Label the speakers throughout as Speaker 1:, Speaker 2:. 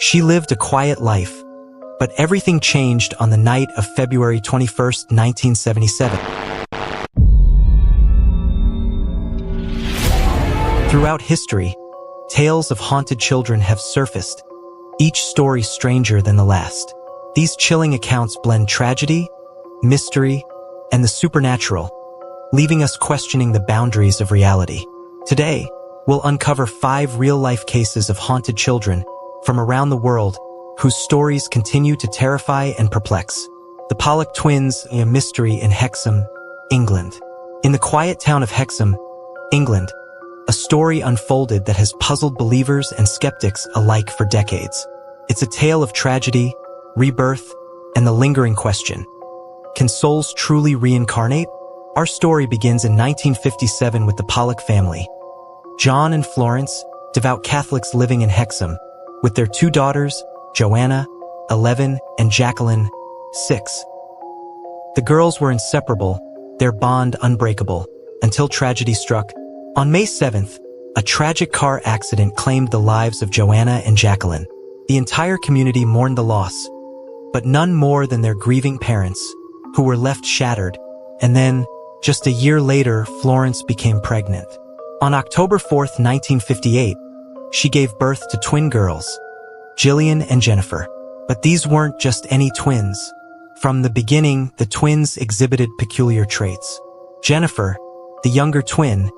Speaker 1: She lived a quiet life, but everything changed on the night of February 21st, 1977. Throughout history, tales of haunted children have surfaced, each story stranger than the last. These chilling accounts blend tragedy, mystery, and the supernatural, leaving us questioning the boundaries of reality. Today, we'll uncover 5 real-life cases of haunted children from around the world whose stories continue to terrify and perplex. The Pollock Twins, a mystery in Hexham, England. In the quiet town of Hexham, England, a story unfolded that has puzzled believers and skeptics alike for decades. It's a tale of tragedy, rebirth, and the lingering question: can souls truly reincarnate? Our story begins in 1957 with the Pollock family. John and Florence, devout Catholics living in Hexham, with their 2 daughters, Joanna, 11, and Jacqueline, 6. The girls were inseparable, their bond unbreakable, until tragedy struck. On May 7th, a tragic car accident claimed the lives of Joanna and Jacqueline. The entire community mourned the loss, but none more than their grieving parents, who were left shattered. And then, just a year later, Florence became pregnant. On October 4th, 1958, she gave birth to twin girls, Jillian and Jennifer. But these weren't just any twins. From the beginning, the twins exhibited peculiar traits. Jennifer, the younger twin,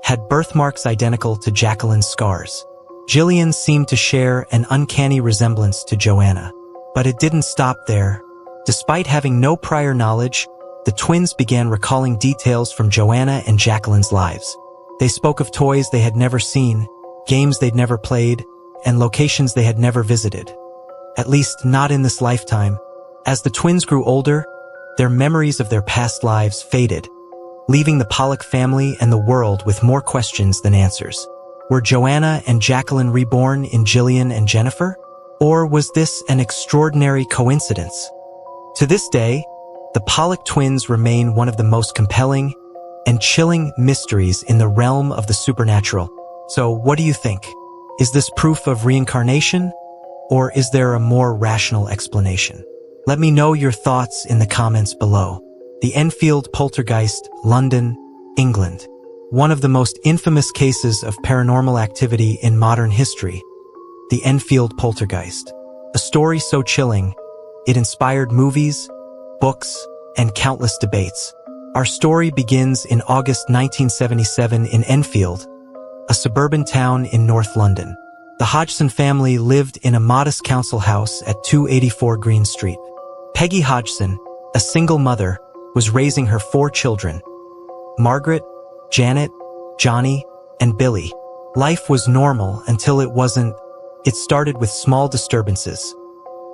Speaker 1: had birthmarks identical to Jacqueline's scars. Jillian seemed to share an uncanny resemblance to Joanna. But it didn't stop there. Despite having no prior knowledge, the twins began recalling details from Joanna and Jacqueline's lives. They spoke of toys they had never seen, games they'd never played, and locations they had never visited. At least not in this lifetime. As the twins grew older, their memories of their past lives faded, leaving the Pollock family and the world with more questions than answers. Were Joanna and Jacqueline reborn in Jillian and Jennifer? Or was this an extraordinary coincidence? To this day, the Pollock twins remain one of the most compelling and chilling mysteries in the realm of the supernatural. So what do you think? Is this proof of reincarnation? Or is there a more rational explanation? Let me know your thoughts in the comments below. The Enfield Poltergeist, London, England. One of the most infamous cases of paranormal activity in modern history. The Enfield Poltergeist. A story so chilling, it inspired movies, books, and countless debates. Our story begins in August 1977 in Enfield, a suburban town in North London. The Hodgson family lived in a modest council house at 284 Green Street. Peggy Hodgson, a single mother, was raising her 4 children: Margaret, Janet, Johnny, and Billy. Life was normal until it wasn't. It started with small disturbances.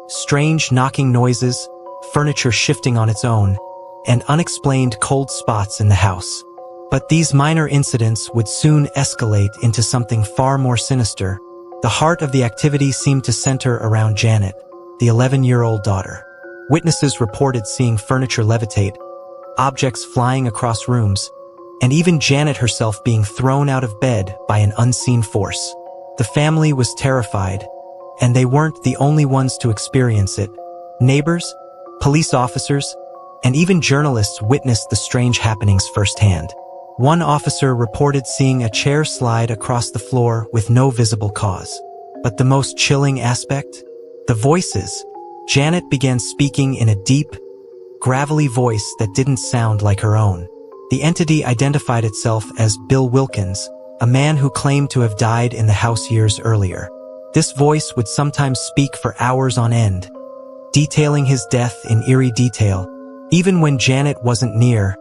Speaker 1: Strange knocking noises, furniture shifting on its own, and unexplained cold spots in the house. But these minor incidents would soon escalate into something far more sinister. The heart of the activity seemed to center around Janet, the 11-year-old daughter. Witnesses reported seeing furniture levitate, objects flying across rooms, and even Janet herself being thrown out of bed by an unseen force. The family was terrified, and they weren't the only ones to experience it. Neighbors, police officers, and even journalists witnessed the strange happenings firsthand. One officer reported seeing a chair slide across the floor with no visible cause. But the most chilling aspect? The voices. Janet began speaking in a deep, gravelly voice that didn't sound like her own. The entity identified itself as Bill Wilkins, a man who claimed to have died in the house years earlier. This voice would sometimes speak for hours on end, detailing his death in eerie detail. Even when Janet wasn't near,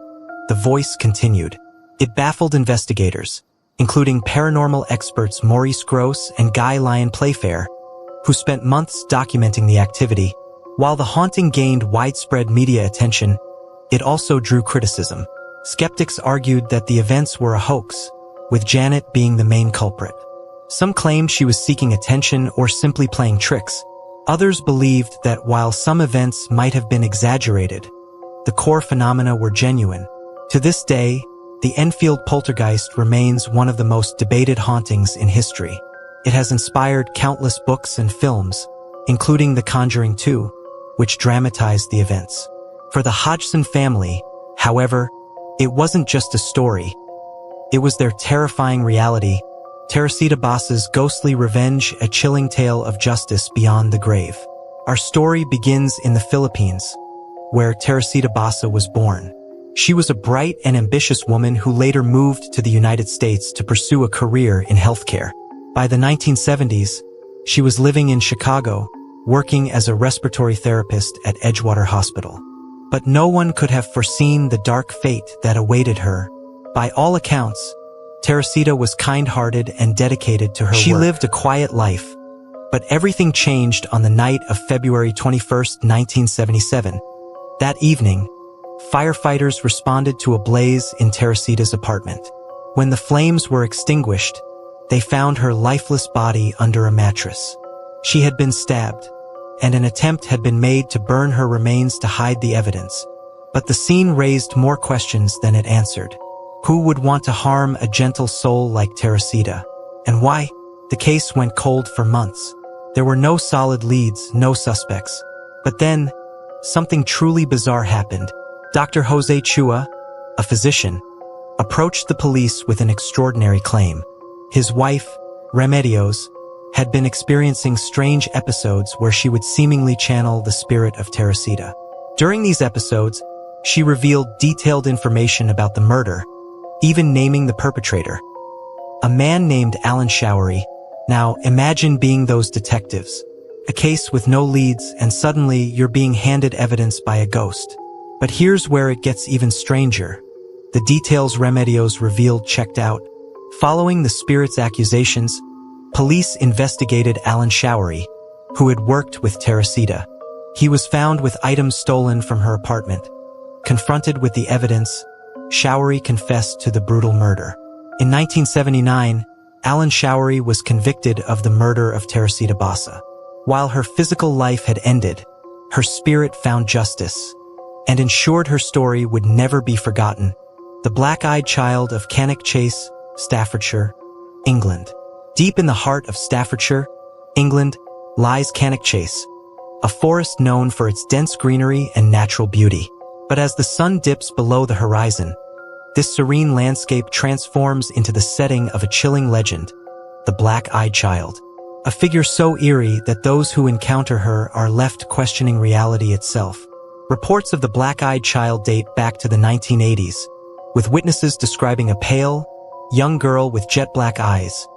Speaker 1: the voice continued. It baffled investigators, including paranormal experts Maurice Grosse and Guy Lyon Playfair, who spent months documenting the activity. While the haunting gained widespread media attention, it also drew criticism. Skeptics argued that the events were a hoax, with Janet being the main culprit. Some claimed she was seeking attention or simply playing tricks. Others believed that while some events might have been exaggerated, the core phenomena were genuine. To this day, the Enfield Poltergeist remains one of the most debated hauntings in history. It has inspired countless books and films, including The Conjuring 2, which dramatized the events. For the Hodgson family, however, it wasn't just a story. It was their terrifying reality, Teresita Basa's ghostly revenge, a chilling tale of justice beyond the grave. Our story begins in the Philippines, where Teresita Basa was born. She was a bright and ambitious woman who later moved to the United States to pursue a career in healthcare. By the 1970s, she was living in Chicago, working as a respiratory therapist at Edgewater Hospital. But no one could have foreseen the dark fate that awaited her. By all accounts, Teresita was kind-hearted and dedicated to her work. She lived a quiet life, but everything changed on the night of February 21, 1977. That evening, firefighters responded to a blaze in Teresita's apartment. When the flames were extinguished, they found her lifeless body under a mattress. She had been stabbed, and an attempt had been made to burn her remains to hide the evidence. But the scene raised more questions than it answered. Who would want to harm a gentle soul like Teresita? And why? The case went cold for months. There were no solid leads, no suspects. But then, something truly bizarre happened. Dr. Jose Chua, a physician, approached the police with an extraordinary claim. His wife, Remedios, had been experiencing strange episodes where she would seemingly channel the spirit of Teresita. During these episodes, she revealed detailed information about the murder, even naming the perpetrator. A man named Alan Showery. Now, imagine being those detectives. A case with no leads, and suddenly you're being handed evidence by a ghost. But here's where it gets even stranger. The details Remedios revealed checked out. Following the spirit's accusations, police investigated Alan Showery, who had worked with Teresita. He was found with items stolen from her apartment. Confronted with the evidence, Showery confessed to the brutal murder. In 1979, Alan Showery was convicted of the murder of Teresita Basa. While her physical life had ended, her spirit found justice and ensured her story would never be forgotten. The black-eyed child of Cannock Chase, Staffordshire, England. Deep in the heart of Staffordshire, England, lies Cannock Chase, a forest known for its dense greenery and natural beauty. But as the sun dips below the horizon, this serene landscape transforms into the setting of a chilling legend, the black-eyed child. A figure so eerie that those who encounter her are left questioning reality itself. Reports of the black-eyed child date back to the 1980s, with witnesses describing a pale, young girl with jet-black eyes.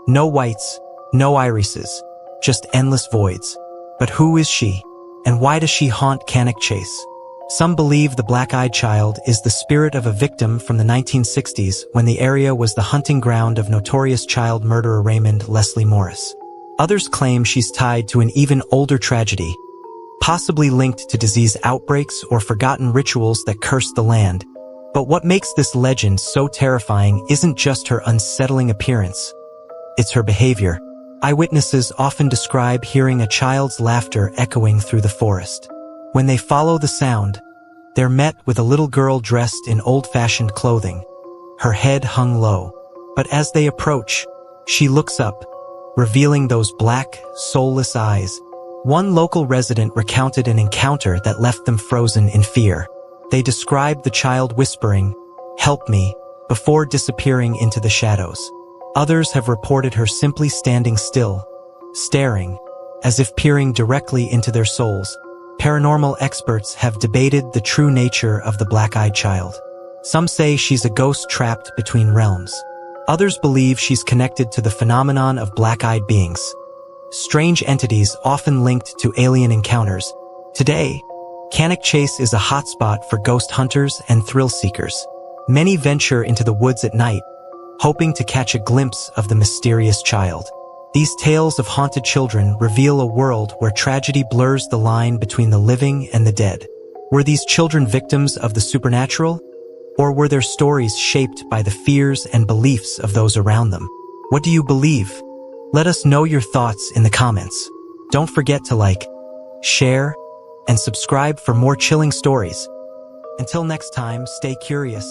Speaker 1: No whites, no irises, just endless voids. But who is she? And why does she haunt Cannock Chase? Some believe the black-eyed child is the spirit of a victim from the 1960s when the area was the hunting ground of notorious child murderer Raymond Leslie Morris. Others claim she's tied to an even older tragedy, possibly linked to disease outbreaks or forgotten rituals that cursed the land. But what makes this legend so terrifying isn't just her unsettling appearance. It's her behavior. Eyewitnesses often describe hearing a child's laughter echoing through the forest. When they follow the sound, they're met with a little girl dressed in old-fashioned clothing, her head hung low. But as they approach, she looks up, revealing those black, soulless eyes. One local resident recounted an encounter that left them frozen in fear. They described the child whispering, "Help me," before disappearing into the shadows. Others have reported her simply standing still, staring, as if peering directly into their souls. Paranormal experts have debated the true nature of the black-eyed child. Some say she's a ghost trapped between realms. Others believe she's connected to the phenomenon of black-eyed beings, strange entities often linked to alien encounters. Today, Cannock Chase is a hotspot for ghost hunters and thrill seekers. Many venture into the woods at night, hoping to catch a glimpse of the mysterious child. These tales of haunted children reveal a world where tragedy blurs the line between the living and the dead. Were these children victims of the supernatural? Or were their stories shaped by the fears and beliefs of those around them? What do you believe? Let us know your thoughts in the comments. Don't forget to like, share, and subscribe for more chilling stories. Until next time, stay curious.